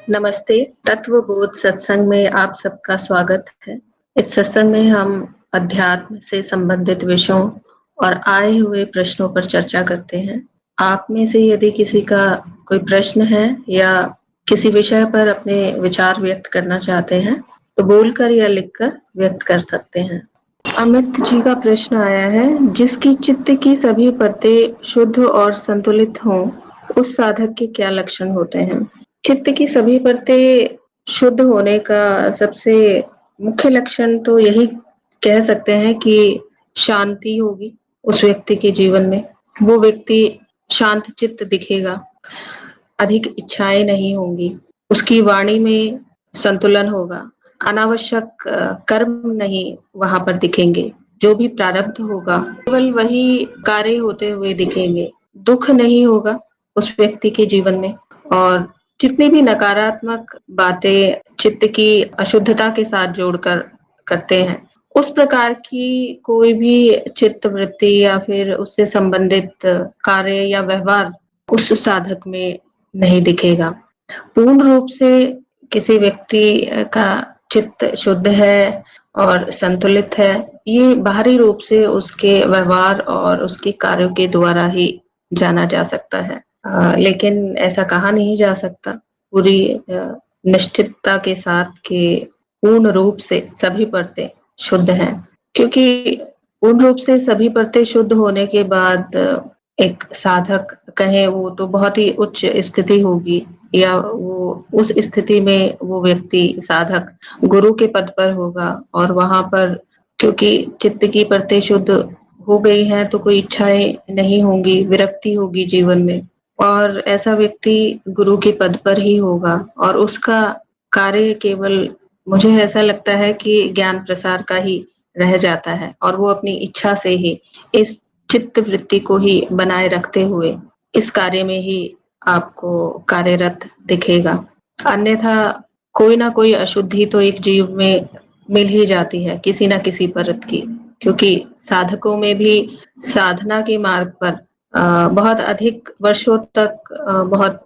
नमस्ते, तत्वबोध सत्संग में आप सबका स्वागत है। इस सत्संग में हम अध्यात्म से संबंधित विषयों और आए हुए प्रश्नों पर चर्चा करते हैं। आप में से यदि किसी का कोई प्रश्न है या किसी विषय पर अपने विचार व्यक्त करना चाहते हैं, तो बोलकर या लिखकर व्यक्त कर सकते हैं। अमित जी का प्रश्न आया है, जिसकी चित्त की सभी परतें शुद्ध और संतुलित हों, उस साधक के क्या लक्षण होते हैं? चित्त की सभी परतें शुद्ध होने का सबसे मुख्य लक्षण तो यही कह सकते हैं कि शांति होगी उस व्यक्ति के जीवन में। वो व्यक्ति शांत चित्त दिखेगा, अधिक इच्छाएं नहीं होंगी, उसकी वाणी में संतुलन होगा, अनावश्यक कर्म नहीं वहां पर दिखेंगे, जो भी प्रारब्ध होगा केवल वही कार्य होते हुए दिखेंगे, दुख नहीं होगा उस व्यक्ति के जीवन में। और जितनी भी नकारात्मक बातें चित्त की अशुद्धता के साथ जोड़कर करते हैं, उस प्रकार की कोई भी चित्त वृत्ति या फिर उससे संबंधित कार्य या व्यवहार उस साधक में नहीं दिखेगा। पूर्ण रूप से किसी व्यक्ति का चित्त शुद्ध है और संतुलित है, ये बाहरी रूप से उसके व्यवहार और उसके कार्यों के द्वारा ही जाना जा सकता है। लेकिन ऐसा कहा नहीं जा सकता पूरी निश्चितता के साथ कि पूर्ण रूप से सभी परतें शुद्ध हैं, क्योंकि पूर्ण रूप से सभी परतें शुद्ध होने के बाद एक साधक कहे वो तो बहुत ही उच्च स्थिति होगी, या वो उस स्थिति में वो व्यक्ति साधक गुरु के पद पर होगा, और वहां पर क्योंकि चित्त की परतें शुद्ध हो गई हैं तो कोई इच्छाएं नहीं होंगी, विरक्ति होगी जीवन में, और ऐसा व्यक्ति गुरु के पद पर ही होगा और उसका कार्य केवल, मुझे ऐसा लगता है कि ज्ञान प्रसार का ही रह जाता है, और वो अपनी इच्छा से ही इस चित्त वृत्ति को ही बनाए रखते हुए इस कार्य में ही आपको कार्यरत दिखेगा। अन्यथा कोई ना कोई अशुद्धि तो एक जीव में मिल ही जाती है किसी ना किसी परत की, क्योंकि साधकों में भी साधना के मार्ग पर बहुत अधिक वर्षों तक बहुत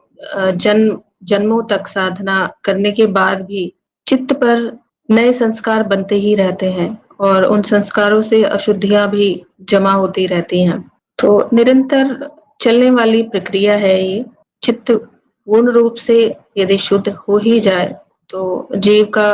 जन्मों तक साधना करने के बाद भी चित्त पर नए संस्कार बनते ही रहते हैं, और उन संस्कारों से अशुद्धियां भी जमा होती रहती हैं। तो निरंतर चलने वाली प्रक्रिया है ये। चित्त पूर्ण रूप से यदि शुद्ध हो ही जाए तो जीव का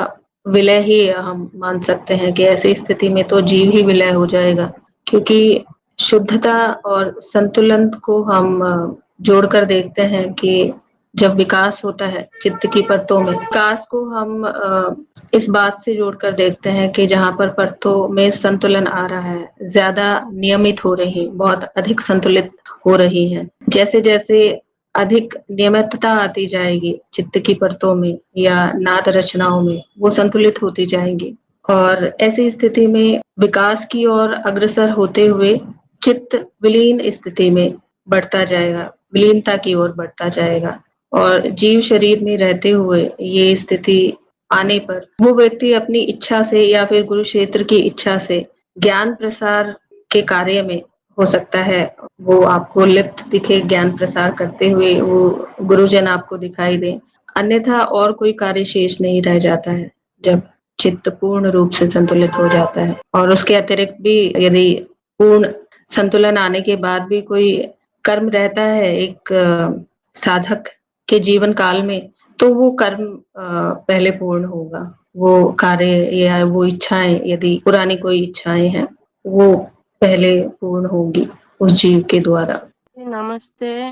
विलय ही हम मान सकते हैं कि ऐसी स्थिति में तो जीव ही विलय हो जाएगा, क्योंकि शुद्धता और संतुलन को हम जोड़कर देखते हैं कि जब विकास होता है चित्त की परतों में, विकास को हम इस बात से जोड़कर देखते हैं कि जहां पर परतों में संतुलन आ रहा है, ज्यादा नियमित हो रही, बहुत अधिक संतुलित हो रही है, जैसे जैसे अधिक नियमितता आती जाएगी चित्त की परतों में या नाद रचनाओं में, वो संतुलित होती जाएंगी, और ऐसी स्थिति में विकास की ओर अग्रसर होते हुए चित्त विलीन स्थिति में बढ़ता जाएगा, विलीनता की ओर बढ़ता जाएगा, और जीव शरीर में रहते हुए ये स्थिति आने पर वो व्यक्ति अपनी इच्छा से या फिर गुरु क्षेत्र की इच्छा से ज्ञान प्रसार के कार्य में हो सकता है वो आपको लिप्त दिखे, ज्ञान प्रसार करते हुए वो गुरुजन आपको दिखाई दे, अन्यथा और कोई कार्य शेष नहीं रह जाता है जब चित्त पूर्ण रूप से संतुलित हो जाता है। और उसके अतिरिक्त भी यदि पूर्ण संतुलन आने के बाद भी कोई कर्म रहता है एक साधक के जीवन काल में, तो वो कर्म पहले पूर्ण होगा, वो कार्य या वो इच्छाएं, यदि पुरानी कोई इच्छाएं हैं, वो पहले पूर्ण होगी उस जीव के द्वारा। नमस्ते।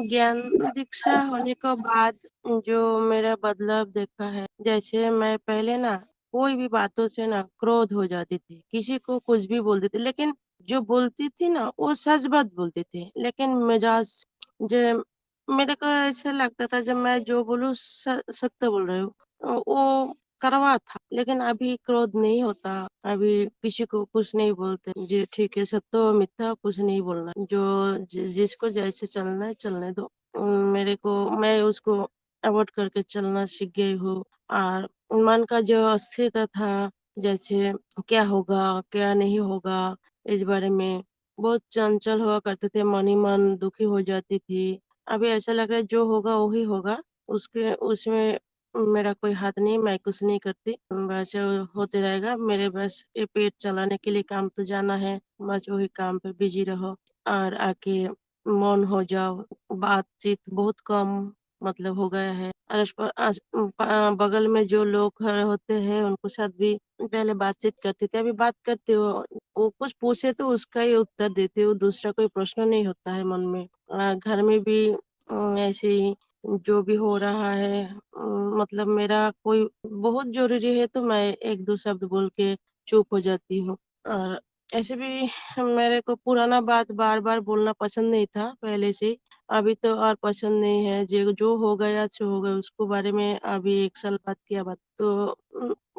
ज्ञान दीक्षा होने के बाद जो मेरा बदलाव देखा है, जैसे मैं पहले ना कोई भी बातों से ना क्रोध हो जाती थी, किसी को कुछ भी बोलती थी, लेकिन जो बोलती थी ना वो सच बात बोलती थी, लेकिन मिजाज जो मेरे को ऐसा लगता था जब मैं जो बोलूँ सत्य बोल रही हूँ, वो करवा था। लेकिन अभी क्रोध नहीं होता, अभी किसी को कुछ नहीं बोलते, जी ठीक है सत्य मिथ्या कुछ नहीं बोलना, जो जिसको जैसे चलना है चलने दो। मेरे को मैं उसको अवॉइड करके चलना सीख गई हूँ। और मन का जो अस्थिरता था जैसे क्या होगा, क्या नहीं होगा, इस बारे में बहुत चंचल हुआ करते थे, मन ही मन दुखी हो जाती थी। अभी ऐसा लग रहा है जो होगा वही होगा, उसके उसमें मेरा कोई हाथ नहीं, मैं कुछ नहीं करती, वैसे होते रहेगा। मेरे बस ये पेट चलाने के लिए काम तो जाना है, बस वही काम पे बिजी रहो और आके मौन हो जाओ, बातचीत बहुत कम मतलब हो गया है। और बगल में जो लोग खड़े होते हैं उनके साथ भी पहले बातचीत करती थी, अभी बात करती हो, वो कुछ पूछे तो उसका ही उत्तर देती हूँ, दूसरा कोई प्रश्न नहीं होता है मन में। घर में भी ऐसे ही जो भी हो रहा है, मतलब मेरा कोई बहुत जरूरी है तो मैं एक दो शब्द बोल के चुप हो जाती हूँ। और ऐसे भी मेरे को पुराना बात बार बार बोलना पसंद नहीं था पहले से, अभी तो और पसंद नहीं है। जो जो हो गया सो हो गया, उसको बारे में अभी 1 साल बाद किया बात तो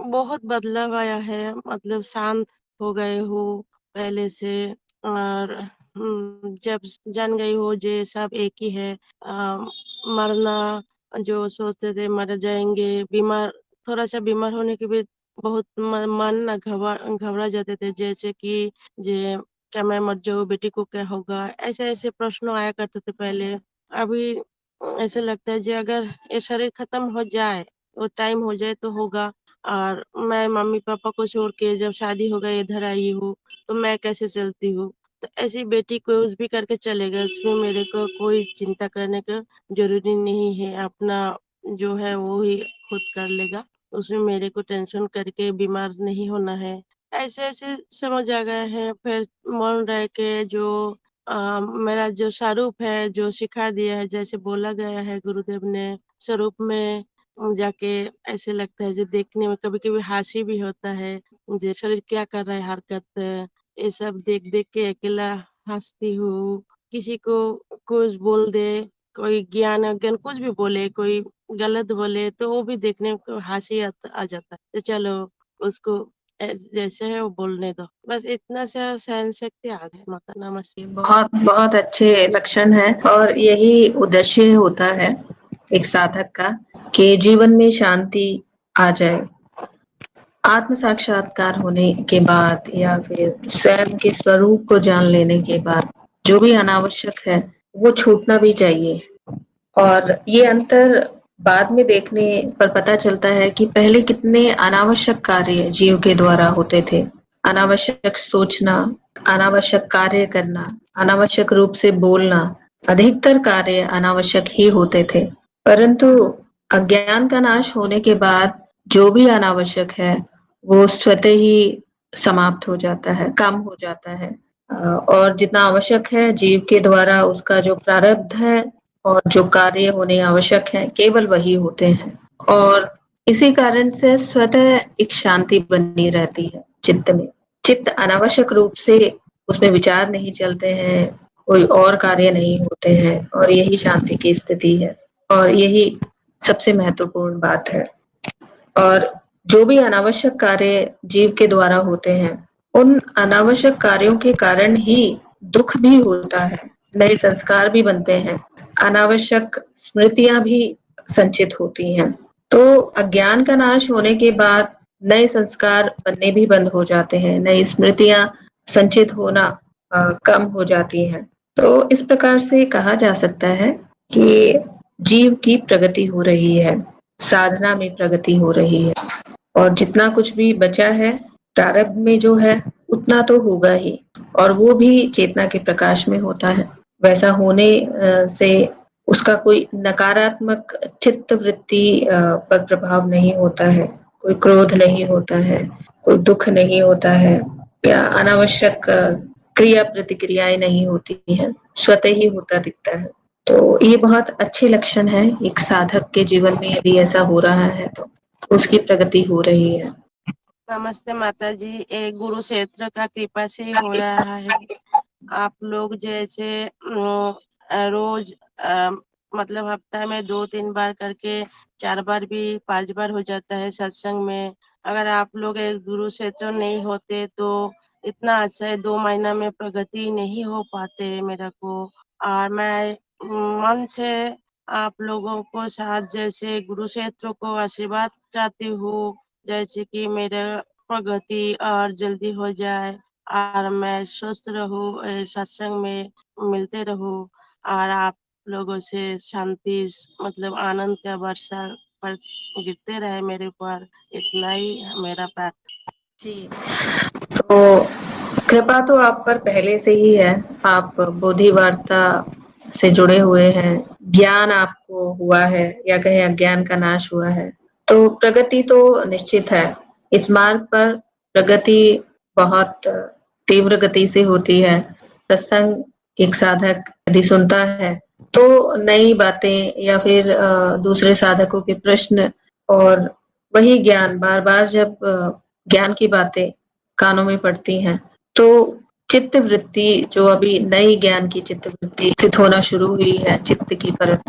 बहुत बदलाव आया है, मतलब शांत हो गए हो पहले से। और जब जान गई हो जो सब एक ही है, मरना जो सोचते थे मर जाएंगे, बीमार थोड़ा सा बीमार होने के भी बहुत मन ना घबरा जाते थे, जैसे कि जे क्या मैं मर जाऊँ, बेटी को क्या होगा, ऐसे ऐसे प्रश्न आया करते थे पहले। अभी ऐसे लगता है जो अगर ये शरीर खत्म हो जाए, वो टाइम हो जाए तो होगा। और मैं मम्मी पापा को छोड़ के जब शादी हो गई इधर आई हूँ, तो मैं कैसे चलती हूँ। तो ऐसी बेटी को कुछ भी करके चलेगा, उसमें मेरे को कोई चिंता करने का जरूरी नहीं है, अपना जो है वो ही खुद कर लेगा, उसमें मेरे को टेंशन करके बीमार नहीं होना है। ऐसे ऐसे समझ आ गया है। फिर मौन रह के जो मेरा जो स्वरूप है जो सिखा दिया है, जैसे बोला गया है गुरुदेव ने, स्वरूप में जाके ऐसे लगता है जो देखने में कभी कभी हंसी भी होता है, जो शरीर क्या कर रहा है हरकत, ये सब देख देख के अकेला हंसती हूँ। किसी को कुछ बोल दे, कोई ज्ञान अज्ञान कुछ भी बोले, कोई गलत बोले तो वो भी देखने को हंसी आ जाता है, तो चलो उसको जैसे है वो बोलने दो, बस इतना सा सहन शक्ति आ गया। माता नमस्ते। बहुत बहुत अच्छे लक्षण हैं और यही उद्देश्य होता है एक साधक का कि जीवन में शांति आ जाए। आत्म साक्षात्कार होने के बाद या फिर स्वयं के स्वरूप को जान लेने के बाद जो भी अनावश्यक है वो छूटना भी चाहिए। और ये अंतर बाद में देखने पर पता चलता है कि पहले कितने अनावश्यक कार्य जीव के द्वारा होते थे। अनावश्यक सोचना, अनावश्यक कार्य करना, अनावश्यक रूप से बोलना, अधिकतर कार्य अनावश्यक ही होते थे। परंतु अज्ञान का नाश होने के बाद जो भी अनावश्यक है वो स्वतः ही समाप्त हो जाता है, कम हो जाता है। और जितना आवश्यक है जीव के द्वारा उसका जो प्रारब्ध है और जो कार्य होने आवश्यक है केवल वही होते हैं। और इसी कारण से स्वतः एक शांति बनी रहती है चित्त में। चित्त अनावश्यक रूप से उसमें विचार नहीं चलते हैं, कोई और कार्य नहीं होते हैं और यही शांति की स्थिति है और यही सबसे महत्वपूर्ण बात है। और जो भी अनावश्यक कार्य जीव के द्वारा होते हैं उन अनावश्यक कार्यों के कारण ही दुख भी होता है, नए संस्कार भी बनते हैं, अनावश्यक स्मृतियां भी संचित होती हैं। तो अज्ञान का नाश होने के बाद नए संस्कार बनने भी बंद हो जाते हैं, नई स्मृतियां संचित होना कम हो जाती हैं। तो इस प्रकार से कहा जा सकता है कि जीव की प्रगति हो रही है, साधना में प्रगति हो रही है और जितना कुछ भी बचा है प्रारब्ध में जो है उतना तो होगा ही और वो भी चेतना के प्रकाश में होता है। वैसा होने से उसका कोई नकारात्मक चित्त वृत्ति पर प्रभाव नहीं होता है, कोई क्रोध नहीं होता है, कोई दुख नहीं होता है या अनावश्यक क्रिया प्रतिक्रियाएं नहीं होती हैं, स्वतः ही होता दिखता है। तो ये बहुत अच्छे लक्षण है एक साधक के जीवन में, यदि ऐसा हो रहा है तो उसकी प्रगति हो रही है। नमस्ते माता जी, ये गुरु क्षेत्र का कृपा से ही हो रहा है। आप लोग जैसे रोज मतलब हफ्ता में 2-3 बार करके 4 बार भी 5 बार हो जाता है सत्संग में। अगर आप लोग एक गुरु क्षेत्र नहीं होते तो इतना अच्छा है, 2 महीना में प्रगति नहीं हो पाते मेरा को। और मैं मन से आप लोगों को साथ जैसे गुरु क्षेत्र को आशीर्वाद चाहती हूँ, जैसे कि मेरे प्रगति और जल्दी हो जाए और मैं स्वस्थ रहूं, सत्संग में मिलते रहूं और आप लोगों से शांति मतलब आनंद का वर्षा पर गिरते रहे मेरे ऊपर, इतना ही मेरा प्रार्थना। जी, तो कृपा तो आप पर पहले से ही है। आप बोधि वार्ता से जुड़े हुए हैं, ज्ञान आपको हुआ है या कहें अज्ञान का नाश हुआ है, तो प्रगति तो निश्चित है। इस मार्ग पर प्रगति बहुत तीव्र गति से होती है। सत्संग एक साधक यदि सुनता है तो नई बातें या फिर दूसरे साधकों के प्रश्न और वही ज्ञान बार बार जब ज्ञान की बातें कानों में पड़ती हैं तो चित्त वृत्ति जो अभी नई ज्ञान की चित्त वृत्ति विकसित होना शुरू हुई है, चित्त की परत,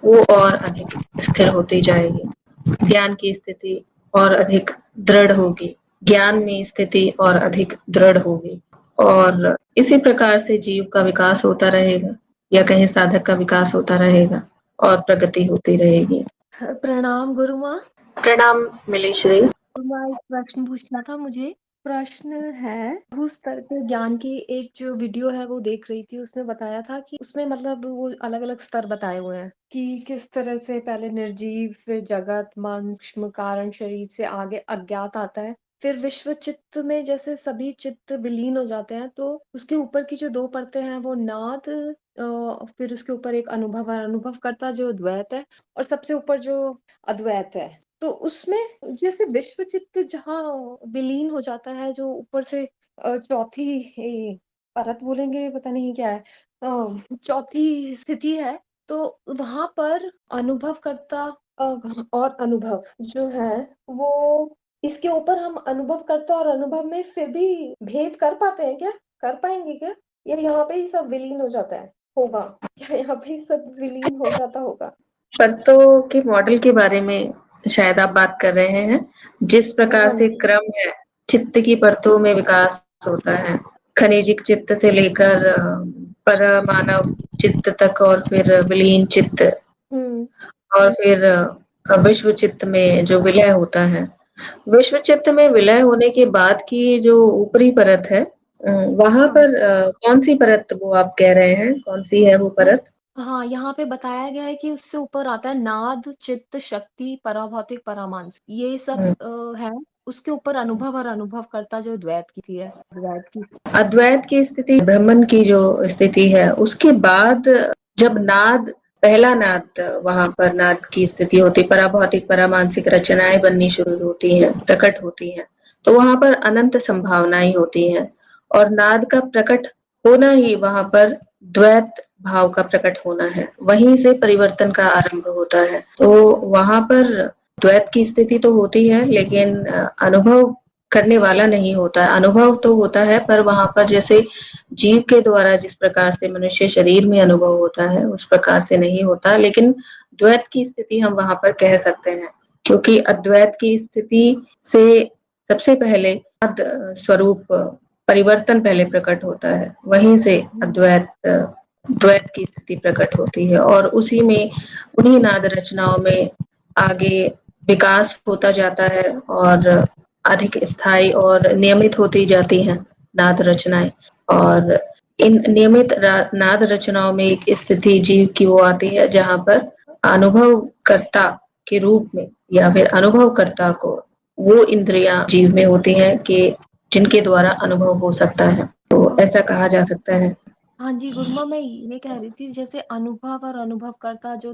वो और अधिक स्थिर होती जाएगी। ज्ञान की स्थिति और अधिक दृढ़ होगी, ज्ञान में स्थिति और अधिक दृढ़ होगी और इसी प्रकार से जीव का विकास होता रहेगा या कहीं साधक का विकास होता रहेगा और प्रगति होती रहेगी। प्रणाम गुरु माँ। प्रणाम मिलीश्री। गुरु माँ, एक प्रश्न पूछना था मुझे। प्रश्न है, उस स्तर के ज्ञान की एक जो वीडियो है वो देख रही थी, उसमें बताया था कि उसमें मतलब वो अलग अलग स्तर बताए हुए हैं कि किस तरह से पहले निर्जीव, फिर जगत, मन, सूक्ष्म कारण, शरीर से आगे अज्ञात आता है, फिर विश्व चित्त में जैसे सभी चित्त विलीन हो जाते हैं, तो उसके ऊपर की जो दो परतें हैं वो नाद, फिर उसके ऊपर एक अनुभव और अनुभव करता जो द्वैत है, और सबसे ऊपर जो अद्वैत है। तो उसमें जैसे विश्व चित्त जहाँ विलीन हो जाता है, जो ऊपर से चौथी परत बोलेंगे, पता नहीं क्या है, चौथी स्थिति है, तो वहां पर अनुभव करता और अनुभव जो है वो, इसके ऊपर हम अनुभव करता और अनुभव में फिर भी भेद कर पाते हैं क्या? कर पाएंगे क्या? या यहाँ पे ही सब विलीन हो जाता है होगा? क्या यहाँ पे ही सब विलीन हो जाता होगा? परतों के मॉडल के बारे में शायद आप बात कर रहे हैं। जिस प्रकार हाँ से जी। क्रम है चित्त की परतों में विकास होता है, खनिजिक चित्त से लेकर परमाणु चित्त तक और फिर विलीन चित्त हम्म। और फिर विश्व चित्त में जो विलय होता है। विश्व चित्त में विलय होने के बाद की जो ऊपरी परत है, वहां हाँ। पर कौन सी परत वो आप कह रहे हैं, कौन सी है वो परत? हाँ, यहाँ पे बताया गया है कि उससे ऊपर आता है नाद, चित्त, शक्ति, पराभौतिक, परामांस, ये सब हम्म। है। उसके ऊपर अनुभव और अनुभव करता जो द्वैत की है, द्वैत की। अद्वैत की स्थिति, ब्रह्मन की जो स्थिति है, उसके बाद जब नाद, पहला नाद, वहां पर नाद की स्थिति होती, पराभौतिक परामानसिक रचनाएं बननी शुरू होती हैं, प्रकट होती हैं, तो वहां पर अनंत संभावनाएं होती हैं और नाद का प्रकट होना ही वहां पर द्वैत भाव का प्रकट होना है, वहीं से परिवर्तन का आरंभ होता है। तो वहां पर द्वैत की स्थिति तो होती है लेकिन अनुभव करने वाला नहीं होता है। अनुभव तो होता है पर वहां पर जैसे जीव के द्वारा जिस प्रकार से मनुष्य शरीर में अनुभव होता है उस प्रकार से नहीं होता, लेकिन द्वैत की स्थिति हम वहां पर कह सकते हैं क्योंकि अद्वैत की स्थिति से सबसे पहले स्वरूप परिवर्तन पहले प्रकट होता है, वहीं से अद्वैत द्वैत की स्थिति प्रकट होती है और उसी में उन्हीं नाद रचनाओं में आगे विकास होता जाता है और अधिक स्थायी और नियमित होती जाती हैं नाद रचनाएं। और इन नियमित नाद रचनाओं में एक स्थिति जीव की वो आती है जहां पर अनुभवकर्ता के रूप में या फिर अनुभवकर्ता को वो इंद्रियां जीव में होती हैं कि जिनके द्वारा अनुभव हो सकता है, तो ऐसा कहा जा सकता है। हाँ जी गुरुमा, मैं ये कह रही थी जैसे अनुभव और अनुभव करता जो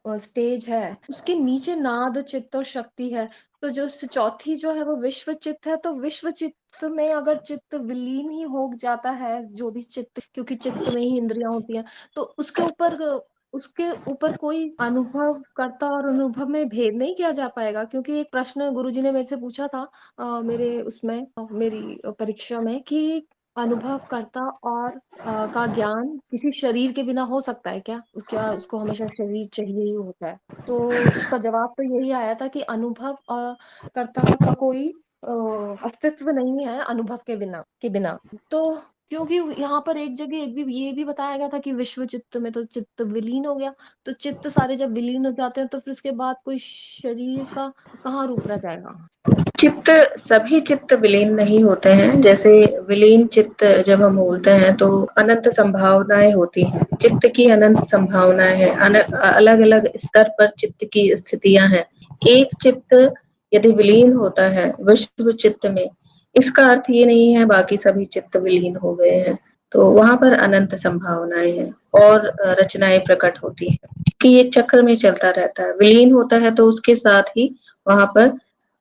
स्टेज है, उसके नीचे नाद, चित्त और शक्ति है, तो जो चौथी जो है वो विश्व चित्त है। तो विश्व चित्त में अगर चित्त विलीन ही हो जाता है, जो भी चित्त, क्योंकि चित्त में ही इंद्रियां होती हैं, तो उसके ऊपर कोई अनुभव करता और अनुभव में भेद नहीं किया जा पाएगा? क्योंकि एक प्रश्न गुरुजी ने मेरे से पूछा था मेरे उसमें मेरी परीक्षा में, कि अनुभव करता और का ज्ञान किसी शरीर के बिना हो सकता है क्या? क्या उसको हमेशा शरीर चाहिए ही होता है? तो उसका जवाब तो यही आया था कि अनुभव कर्ता का कोई अस्तित्व नहीं है अनुभव के बिना। तो क्योंकि यहाँ पर एक जगह एक भी ये भी बताया गया था कि विश्व चित्त में तो चित्त विलीन हो गया, तो चित्त सारे जब विलीन हो जाते हैं तो फिर उसके बाद कोई शरीर का कहाँ रूप रह जाएगा? चित्त, सभी चित्त विलीन नहीं होते हैं। जैसे विलीन चित्त जब हम बोलते हैं तो अनंत संभावनाएं होती हैं, चित्त की अनंत संभावनाएं हैं, अलग अलग स्तर पर चित्त की स्थितियां हैं। एक चित्त यदि विलीन होता है विश्व चित्त में, इसका अर्थ ये नहीं है बाकी सभी चित्त विलीन हो गए हैं। तो वहां पर अनंत संभावनाएं हैं और रचनाएं प्रकट होती हैं कि ये चक्र में चलता रहता है। विलीन होता है तो उसके साथ ही वहां पर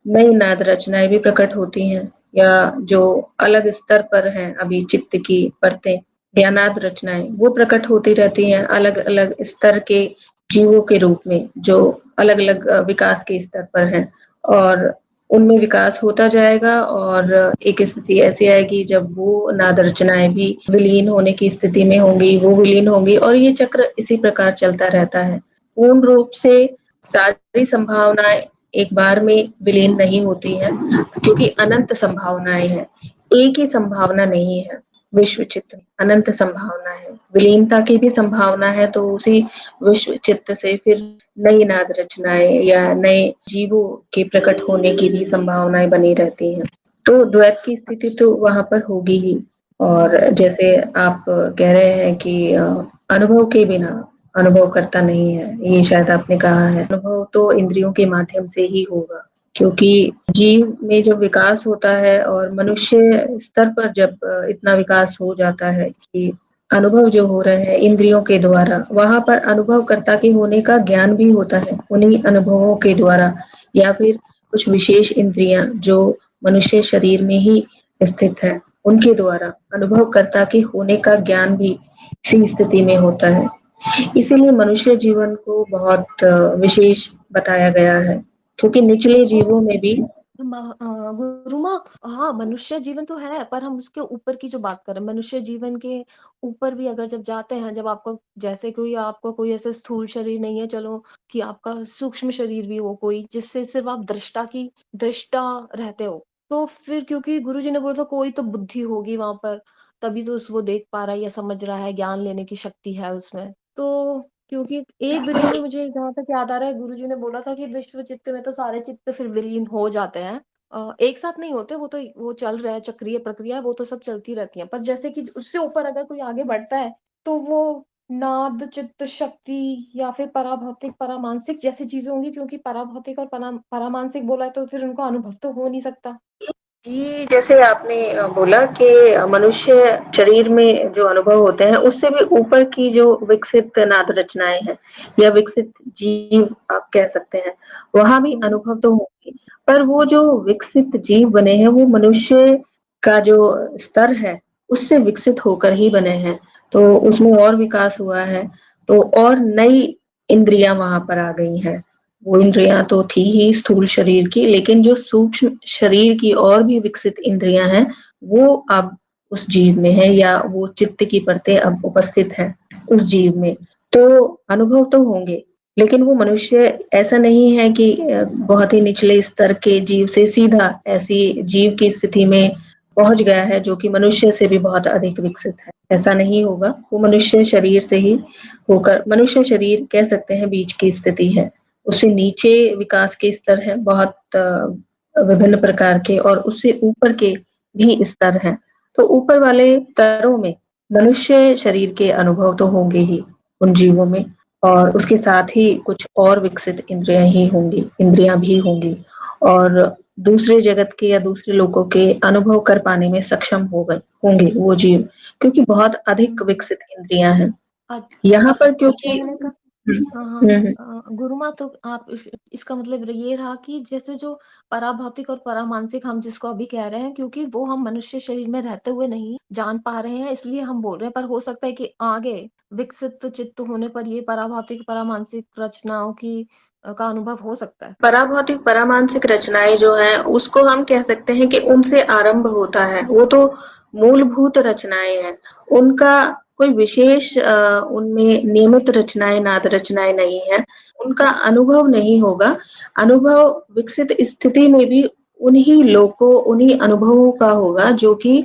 नई नाद रचनाएं भी प्रकट होती हैं, या जो अलग स्तर पर हैं अभी चित्त की परतें या नाद रचनाएं वो प्रकट होती रहती हैं अलग अलग स्तर के जीवों के रूप में, जो अलग अलग विकास के स्तर पर हैं। और उनमें विकास होता जाएगा और एक स्थिति ऐसी आएगी जब वो नाद रचनाएं भी विलीन होने की स्थिति में होंगी, वो विलीन होंगी, और ये चक्र इसी प्रकार चलता रहता है। पूर्ण रूप से सारी संभावनाएं एक बार में विलीन नहीं होती है, क्योंकि अनंत संभावनाएं हैं, एक ही संभावना नहीं है। विश्व चित्त में अनंत संभावना है, विलीनता की भी संभावना है, तो उसी विश्व चित्त से फिर नई नाद रचनाएं या नए जीवों के प्रकट होने की भी संभावनाएं बनी रहती हैं। तो द्वैत की स्थिति तो वहां पर होगी ही। और जैसे आप कह रहे हैं कि अनुभव के बिना अनुभव करता नहीं है, ये शायद आपने कहा है। अनुभव तो इंद्रियों के माध्यम से ही होगा, क्योंकि जीव में जब विकास होता है और मनुष्य स्तर पर जब इतना विकास हो जाता है कि अनुभव जो हो रहे हैं इंद्रियों के द्वारा, वहां पर अनुभवकर्ता के होने का ज्ञान भी होता है उन्हीं अनुभवों के द्वारा, या फिर कुछ विशेष इंद्रियां जो मनुष्य शरीर में ही स्थित है उनके द्वारा अनुभवकर्ता के होने का ज्ञान भी इसी स्थिति में होता है। इसीलिए मनुष्य जीवन को बहुत विशेष बताया गया है, क्योंकि निचले जीवों में भी गुरुमा, हाँ मनुष्य जीवन तो है, पर हम उसके ऊपर की जो बात कर रहे हैं, मनुष्य जीवन के ऊपर भी अगर जब जाते हैं, जब आपका जैसे कोई आपका कोई ऐसा स्थूल शरीर नहीं है, चलो कि आपका सूक्ष्म शरीर भी हो कोई, जिससे सिर्फ आप दृष्टा रहते हो, तो फिर क्योंकि गुरुजी ने बोला था कोई तो बुद्धि होगी वहां पर, तभी तो वो देख पा रहा है या समझ रहा है, ज्ञान लेने की शक्ति है उसमें। तो क्योंकि एक वीडियो में मुझे जहाँ तक याद आ रहा है, गुरुजी ने बोला था कि विश्व चित्त में तो सारे चित्त फिर विलीन हो जाते हैं। एक साथ नहीं होते, वो तो वो चल रहा है, चक्रीय प्रक्रिया है, वो तो सब चलती रहती है। पर जैसे कि उससे ऊपर अगर कोई आगे बढ़ता है, तो वो नाद चित्त शक्ति या फिर पराभौतिक परामानसिक जैसी चीजें होंगी, क्योंकि पराभौतिक और परामानसिक बोला है तो फिर उनका अनुभव तो हो नहीं सकता। ये जैसे आपने बोला कि मनुष्य शरीर में जो अनुभव होते हैं उससे भी ऊपर की जो विकसित नाद रचनाएं हैं या विकसित जीव आप कह सकते हैं, वहां भी अनुभव तो होंगे, पर वो जो विकसित जीव बने हैं वो मनुष्य का जो स्तर है उससे विकसित होकर ही बने हैं। तो उसमें और विकास हुआ है, तो और नई इंद्रियां वहां पर आ गई हैं। वो इंद्रियां तो थी ही स्थूल शरीर की, लेकिन जो सूक्ष्म शरीर की और भी विकसित इंद्रियां हैं वो अब उस जीव में है, या वो चित्त की परतें अब उपस्थित है उस जीव में। तो अनुभव तो होंगे, लेकिन वो मनुष्य ऐसा नहीं है कि बहुत ही निचले स्तर के जीव से सीधा ऐसी जीव की स्थिति में पहुंच गया है जो कि मनुष्य से भी बहुत अधिक विकसित है। ऐसा नहीं होगा, वो मनुष्य शरीर से ही होकर, मनुष्य शरीर कह सकते हैं बीच की स्थिति है, उससे नीचे विकास के स्तर हैं बहुत विभिन्न प्रकार के, और उससे ऊपर के भी स्तर हैं। तो ऊपर वाले स्तरों में मनुष्य शरीर के अनुभव तो होंगे ही उन जीवों में, और उसके साथ ही कुछ और विकसित इंद्रियां भी होंगी, और दूसरे जगत के या दूसरे लोगों के अनुभव कर पाने में सक्षम होंगे वो जीव, क्योंकि बहुत अधिक विकसित इंद्रियां हैं यहाँ पर। क्योंकि कहने का हाँ, हाँ। हम्म, गुरुमा, तो आप इसका मतलब ये रहा कि जैसे जो पराभौतिक और परामानसिक हम जिसको अभी कह रहे हैं, क्योंकि वो हम मनुष्य शरीर में रहते हुए नहीं जान पा रहे हैं, इसलिए हम बोल रहे हैं, पर हो सकता है कि आगे विकसित चित्त होने पर ये पराभौतिक परामानसिक रचनाओं की का अनुभव हो सकता है। पराभौतिक परामानसिक रचनाएं जो हैं उसको हम कह सकते हैं कि उनसे आरंभ होता है, वो तो मूलभूत रचनाएं हैं, उनका कोई विशेष उनमें नियमित रचनाएं नाद रचनाएं नहीं है, उनका अनुभव नहीं होगा। अनुभव विकसित स्थिति में भी उन्हीं लोगों उन्हीं अनुभवों का होगा जो कि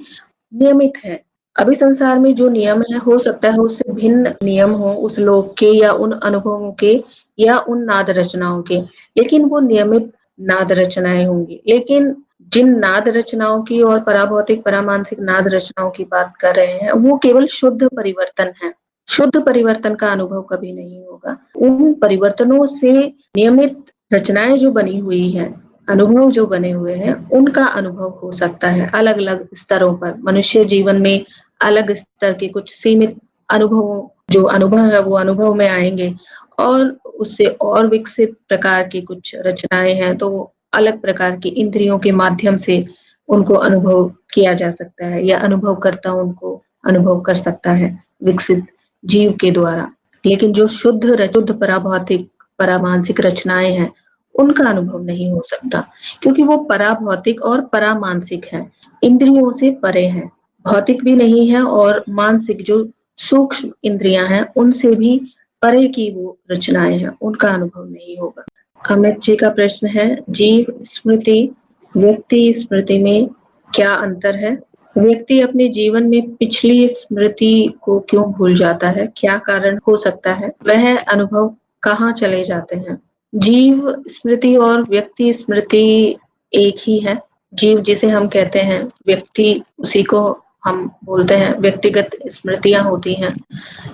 नियमित है, अभी संसार में जो नियम है हो सकता है उससे भिन्न नियम हो उस लोक के या उन अनुभवों के या उन नाद रचनाओं के, लेकिन वो नियमित नाद रचनाएं होंगी। लेकिन जिन नाद रचनाओं की और पराभौतिक परामानसिक नाद रचनाओं की बात कर रहे हैं वो केवल शुद्ध परिवर्तन है। शुद्ध परिवर्तन का अनुभव कभी नहीं होगा। उन परिवर्तनों से नियमित रचनाएं जो बनी हुई है, अनुभव जो बने हुए हैं, उनका अनुभव हो सकता है अलग अलग स्तरों पर। मनुष्य जीवन में अलग स्तर के कुछ सीमित अनुभवों जो अनुभव है वो अनुभव में आएंगे, और उससे और विकसित प्रकार की कुछ रचनाएं हैं तो वो अलग प्रकार की इंद्रियों के माध्यम से उनको अनुभव किया जा सकता है या अनुभवकर्ता उनको अनुभव कर सकता है विकसित जीव के द्वारा। लेकिन जो शुद्ध पराभौतिक परामानसिक रचनाएं हैं उनका अनुभव नहीं हो सकता, क्योंकि वो पराभौतिक और परामानसिक है, इंद्रियों से परे है, भौतिक भी नहीं है और मानसिक जो सूक्ष्म इंद्रियां हैं उनसे भी परे की वो रचनाएं हैं, उनका अनुभव नहीं होगा। अमित जी का प्रश्न है, जीव स्मृति व्यक्ति स्मृति में क्या अंतर है? व्यक्ति अपने जीवन में पिछली स्मृति को क्यों भूल जाता है? क्या कारण हो सकता है? वह अनुभव कहाँ चले जाते हैं? जीव स्मृति और व्यक्ति स्मृति एक ही है। जीव जिसे हम कहते हैं, व्यक्ति उसी को हम बोलते हैं। व्यक्तिगत स्मृतियां होती हैं,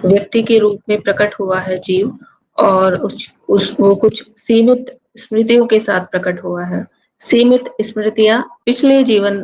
व्यक्ति के रूप में प्रकट हुआ है जीव, और वो कुछ सीमित स्मृतियों के साथ प्रकट हुआ है। सीमित स्मृतियां पिछले जीवन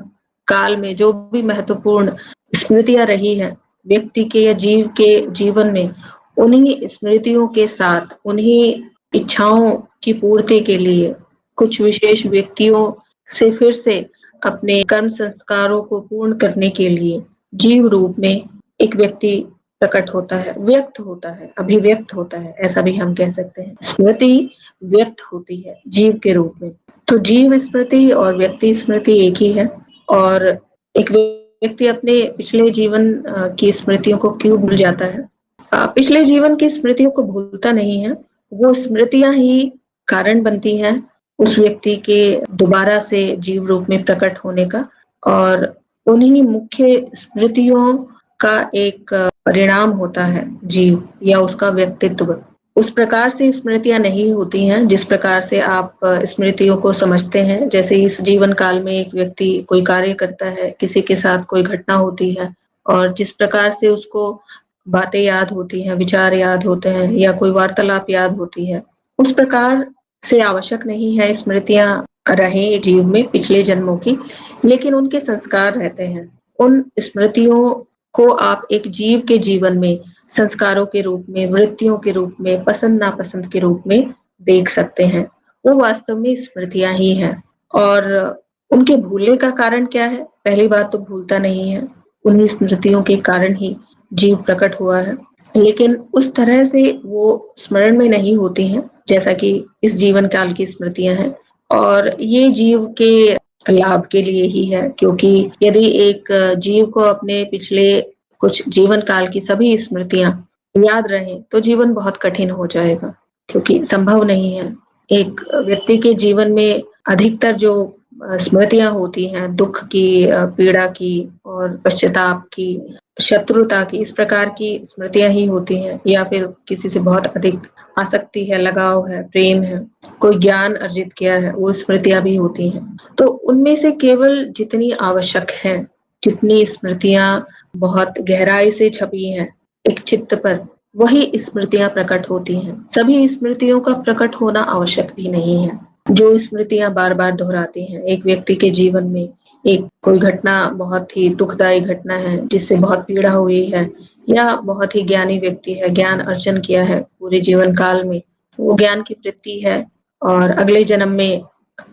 काल में जो भी महत्वपूर्ण स्मृतियां रही है व्यक्ति के या जीव के जीवन में, उन्हीं स्मृतियों के साथ उन्हीं इच्छाओं की पूर्ति के लिए कुछ विशेष व्यक्तियों से फिर से अपने कर्म संस्कारों को पूर्ण करने के लिए जीव रूप में एक व्यक्ति प्रकट होता है, व्यक्त होता है, अभिव्यक्त होता है, ऐसा भी हम कह सकते हैं। स्मृति व्यक्त होती है जीव के रूप में। तो जीव स्मृति और व्यक्ति स्मृति एक ही है। और एक व्यक्ति अपने पिछले जीवन की स्मृतियों को क्यों भूल जाता है? पिछले जीवन की स्मृतियों को भूलता नहीं है, वो स्मृतियां ही कारण बनती हैं उस व्यक्ति के दोबारा से जीव रूप में प्रकट होने का, और उन्हीं मुख्य स्मृतियों का एक परिणाम होता है जीव या उसका व्यक्तित्व। उस प्रकार से स्मृतियां नहीं होती हैं जिस प्रकार से आप स्मृतियों को समझते हैं। जैसे इस जीवन काल में एक व्यक्ति कोई कार्य करता है, किसी के साथ कोई घटना होती है, और जिस प्रकार से उसको बातें याद होती हैं, विचार याद होते हैं या कोई वार्तालाप याद होती है, उस प्रकार से आवश्यक नहीं है स्मृतियां रहे जीव में पिछले जन्मों की, लेकिन उनके संस्कार रहते हैं। उन स्मृतियों को आप एक जीव के जीवन में संस्कारों के रूप में, वृत्तियों के रूप में, पसंद नापसंद के रूप में देख सकते हैं। वो वास्तव में स्मृतियां ही हैं। और उनके भूलने का कारण क्या है? पहली बात तो भूलता नहीं है, उन्हीं स्मृतियों के कारण ही जीव प्रकट हुआ है, लेकिन उस तरह से वो स्मरण में नहीं होती हैं जैसा कि इस जीवन काल की स्मृतियां हैं। और ये जीव के लाभ के लिए ही है, क्योंकि यदि एक जीव को अपने पिछले कुछ जीवन काल की सभी स्मृतियां याद रहें तो जीवन बहुत कठिन हो जाएगा, क्योंकि संभव नहीं है। एक व्यक्ति के जीवन में अधिकतर जो स्मृतियां होती हैं दुख की, पीड़ा की और पश्चाताप की, शत्रुता की, इस प्रकार की स्मृतियां ही होती हैं, या फिर किसी से बहुत अधिक आसक्ति है, लगाव है, प्रेम है, कोई ज्ञान अर्जित किया है, वो स्मृतियां भी होती हैं। तो उनमें से केवल जितनी आवश्यक है, जितनी स्मृतियां बहुत गहराई से छपी हैं एक चित्त पर, वही स्मृतियां प्रकट होती हैं। सभी स्मृतियों का प्रकट होना आवश्यक भी नहीं है। जो स्मृतियां बार बार दोहराती हैं एक व्यक्ति के जीवन में, एक कोई घटना बहुत ही दुखदायी घटना है जिससे बहुत पीड़ा हुई है, या बहुत ही ज्ञानी व्यक्ति है, ज्ञान अर्जन किया है पूरे जीवन काल में, वो ज्ञान की वृत्ति है और अगले जन्म में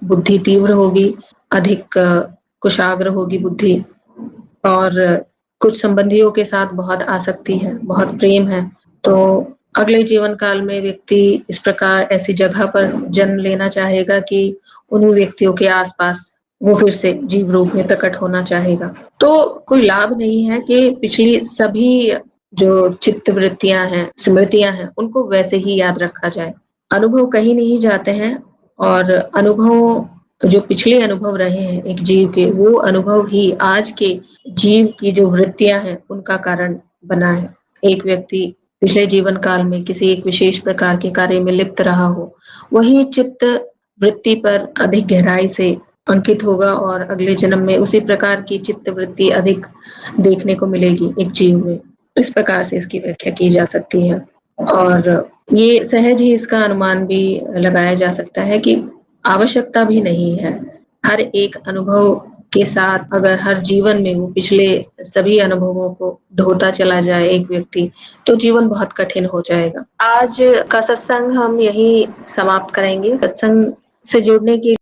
बुद्धि तीव्र होगी, अधिक कुशाग्र होगी बुद्धि, और कुछ संबंधियों के साथ बहुत आसक्ति है, बहुत प्रेम है, तो अगले जीवन काल में व्यक्ति इस प्रकार ऐसी जगह पर जन्म लेना चाहेगा कि उन व्यक्तियों के आसपास वो फिर से जीव रूप में प्रकट होना चाहेगा। तो कोई लाभ नहीं है कि पिछली सभी जो चित्त वृत्तियां हैं, स्मृतियां हैं, उनको वैसे ही याद रखा जाए। अनुभव कहीं नहीं जाते हैं, और अनुभव जो पिछले अनुभव रहे हैं एक जीव के, वो अनुभव ही आज के जीव की जो वृत्तियां हैं उनका कारण बना है। एक व्यक्ति पिछले जीवन काल में किसी एक विशेष प्रकार के कार्य में लिप्त रहा हो, वही चित्त वृत्ति पर अधिक गहराई से अंकित होगा और अगले जन्म में उसी प्रकार की चित्त वृत्ति अधिक देखने को मिलेगी एक जीव में। इस प्रकार से इसकी व्याख्या की जा सकती है और ये सहज ही इसका अनुमान भी लगाया जा सकता है कि आवश्यकता भी नहीं है। हर एक अनुभव के साथ अगर हर जीवन में वो पिछले सभी अनुभवों को ढोता चला जाए एक व्यक्ति, तो जीवन बहुत कठिन हो जाएगा। आज का सत्संग हम यही समाप्त करेंगे। सत्संग से जुड़ने के